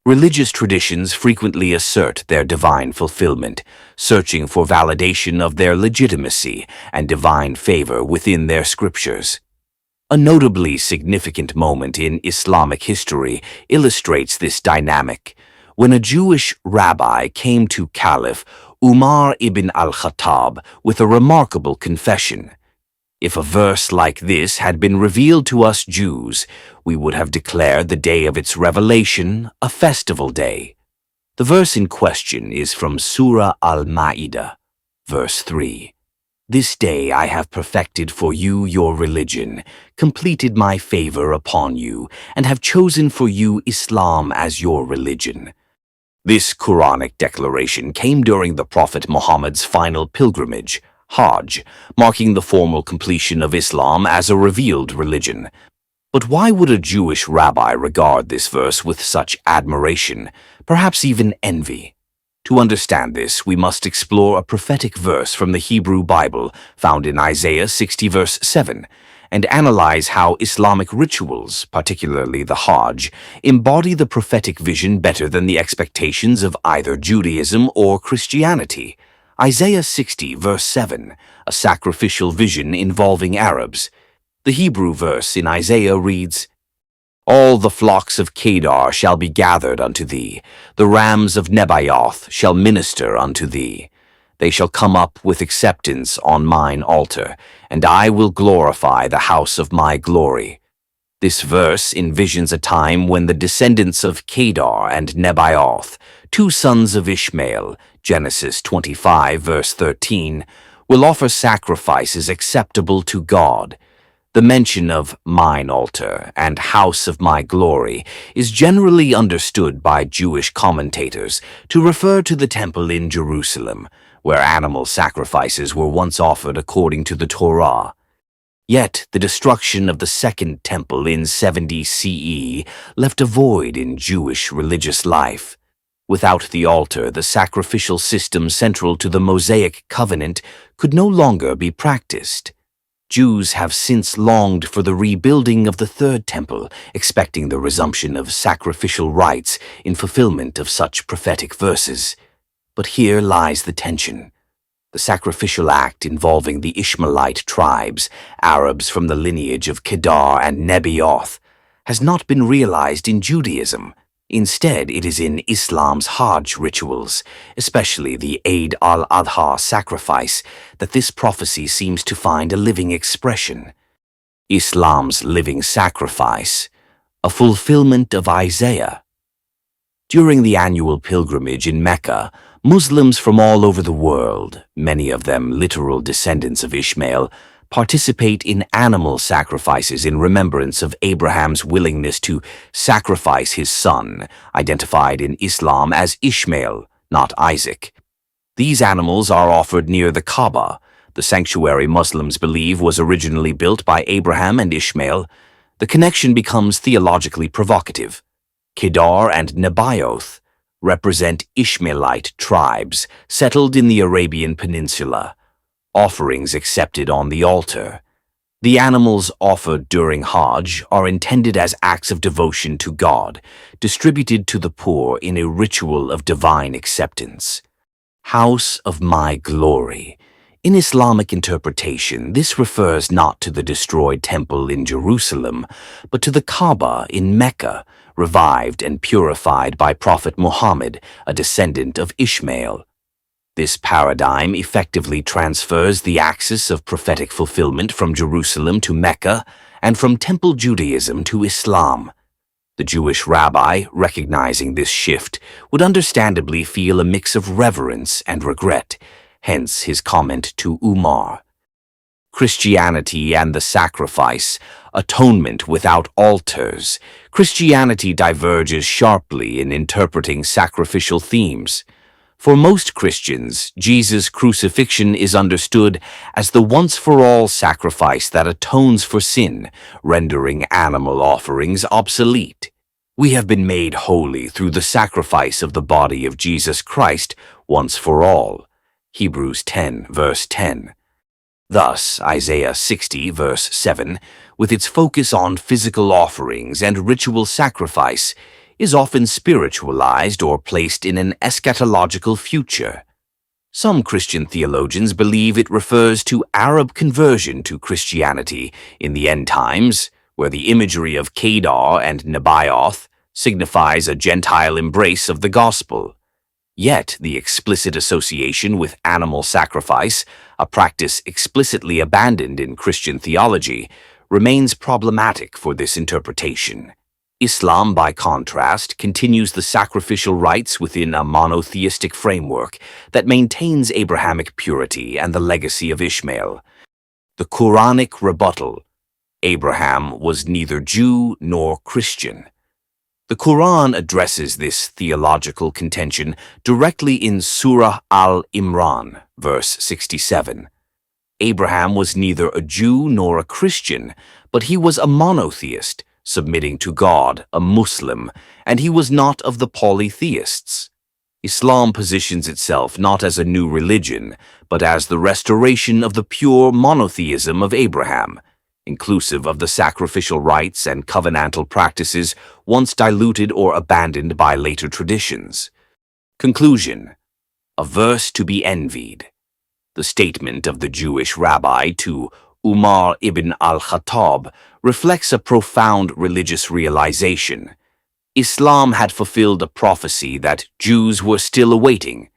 Religious traditions frequently assert their divine fulfillment, searching for validation of their legitimacy and divine favor within their scriptures. A notably significant moment in Islamic history illustrates this dynamic, when a Jewish rabbi came to Caliph Umar ibn al-Khattab with a remarkable confession. If a verse like this had been revealed to us Jews, we would have declared the day of its revelation a festival day. The verse in question is from Surah Al-Ma'idah, verse 3. This day I have perfected for you your religion, completed my favor upon you, and have chosen for you Islam as your religion. This Quranic declaration came during the Prophet Muhammad's final pilgrimage, Hajj, marking the formal completion of Islam as a revealed religion. But why would a Jewish rabbi regard this verse with such admiration, perhaps even envy? To understand this, we must explore a prophetic verse from the Hebrew Bible found in Isaiah 60 verse 7, and analyze how Islamic rituals, particularly the Hajj, embody the prophetic vision better than the expectations of either Judaism or Christianity. Isaiah 60 verse 7, a sacrificial vision involving Arabs. The Hebrew verse in Isaiah reads, "All the flocks of Kedar shall be gathered unto thee, the rams of Nebaioth shall minister unto thee. They shall come up with acceptance on mine altar, and I will glorify the house of my glory." This verse envisions a time when the descendants of Kedar and Nebaioth, two sons of Ishmael, Genesis 25 verse 13, will offer sacrifices acceptable to God. The mention of mine altar and house of my glory is generally understood by Jewish commentators to refer to the temple in Jerusalem, where animal sacrifices were once offered according to the Torah. Yet the destruction of the Second Temple in 70 CE left a void in Jewish religious life. Without the altar, the sacrificial system central to the Mosaic covenant could no longer be practiced. Jews have since longed for the rebuilding of the Third Temple, expecting the resumption of sacrificial rites in fulfillment of such prophetic verses. But here lies the tension. The sacrificial act involving the Ishmaelite tribes, Arabs from the lineage of Kedar and Nebaioth, has not been realized in Judaism. Instead, it is in Islam's Hajj rituals, especially the Eid al-Adha sacrifice, that this prophecy seems to find a living expression. Islam's living sacrifice, a fulfillment of Isaiah. During the annual pilgrimage in Mecca, Muslims from all over the world, many of them literal descendants of Ishmael, participate in animal sacrifices in remembrance of Abraham's willingness to sacrifice his son, identified in Islam as Ishmael, not Isaac. These animals are offered near the Kaaba, the sanctuary Muslims believe was originally built by Abraham and Ishmael. The connection becomes theologically provocative. Kedar and Nebaioth represent Ishmaelite tribes settled in the Arabian Peninsula. Offerings accepted on the altar. The animals offered during Hajj are intended as acts of devotion to God, distributed to the poor in a ritual of divine acceptance. House of my glory. In Islamic interpretation, this refers not to the destroyed temple in Jerusalem, but to the Kaaba in Mecca, revived and purified by Prophet Muhammad, a descendant of Ishmael. This paradigm effectively transfers the axis of prophetic fulfillment from Jerusalem to Mecca and from Temple Judaism to Islam. The Jewish rabbi, recognizing this shift, would understandably feel a mix of reverence and regret, hence his comment to Umar. Christianity and the sacrifice, atonement without altars. Christianity diverges sharply in interpreting sacrificial themes. For most Christians, Jesus' crucifixion is understood as the once-for-all sacrifice that atones for sin, rendering animal offerings obsolete. We have been made holy through the sacrifice of the body of Jesus Christ once for all. Hebrews 10, verse 10. Thus, Isaiah 60, verse 7, with its focus on physical offerings and ritual sacrifice, is often spiritualized or placed in an eschatological future. Some Christian theologians believe it refers to Arab conversion to Christianity in the end times, where the imagery of Kedar and Nebaioth signifies a Gentile embrace of the gospel. Yet the explicit association with animal sacrifice, a practice explicitly abandoned in Christian theology, remains problematic for this interpretation. Islam, by contrast, continues the sacrificial rites within a monotheistic framework that maintains Abrahamic purity and the legacy of Ishmael. The Quranic rebuttal: Abraham was neither Jew nor Christian. The Quran addresses this theological contention directly in Surah Al-Imran, verse 67. Abraham was neither a Jew nor a Christian, but he was a monotheist, submitting to God, a Muslim, and he was not of the polytheists. Islam positions itself not as a new religion, but as the restoration of the pure monotheism of Abraham, inclusive of the sacrificial rites and covenantal practices once diluted or abandoned by later traditions. Conclusion: a verse to be envied. The statement of the Jewish rabbi to Umar ibn al-Khattab reflects a profound religious realization. Islam had fulfilled a prophecy that Jews were still awaiting.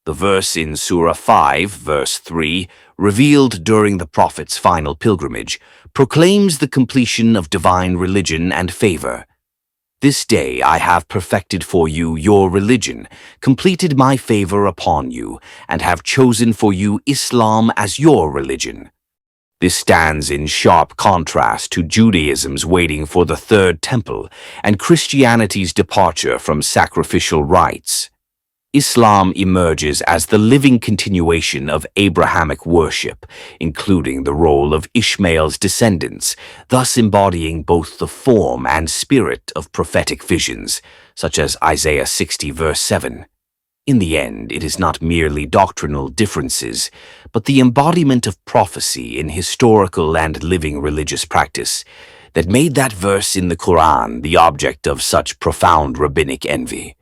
The verse in Surah 5, verse 3, revealed during the Prophet's final pilgrimage, proclaims the completion of divine religion and favor. This day I have perfected for you your religion, completed my favor upon you, and have chosen for you Islam as your religion. This stands in sharp contrast to Judaism's waiting for the Third Temple and Christianity's departure from sacrificial rites. Islam emerges as the living continuation of Abrahamic worship, including the role of Ishmael's descendants, thus embodying both the form and spirit of prophetic visions, such as Isaiah 60 verse 7. In the end, it is not merely doctrinal differences, but the embodiment of prophecy in historical and living religious practice that made that verse in the Quran the object of such profound rabbinic envy.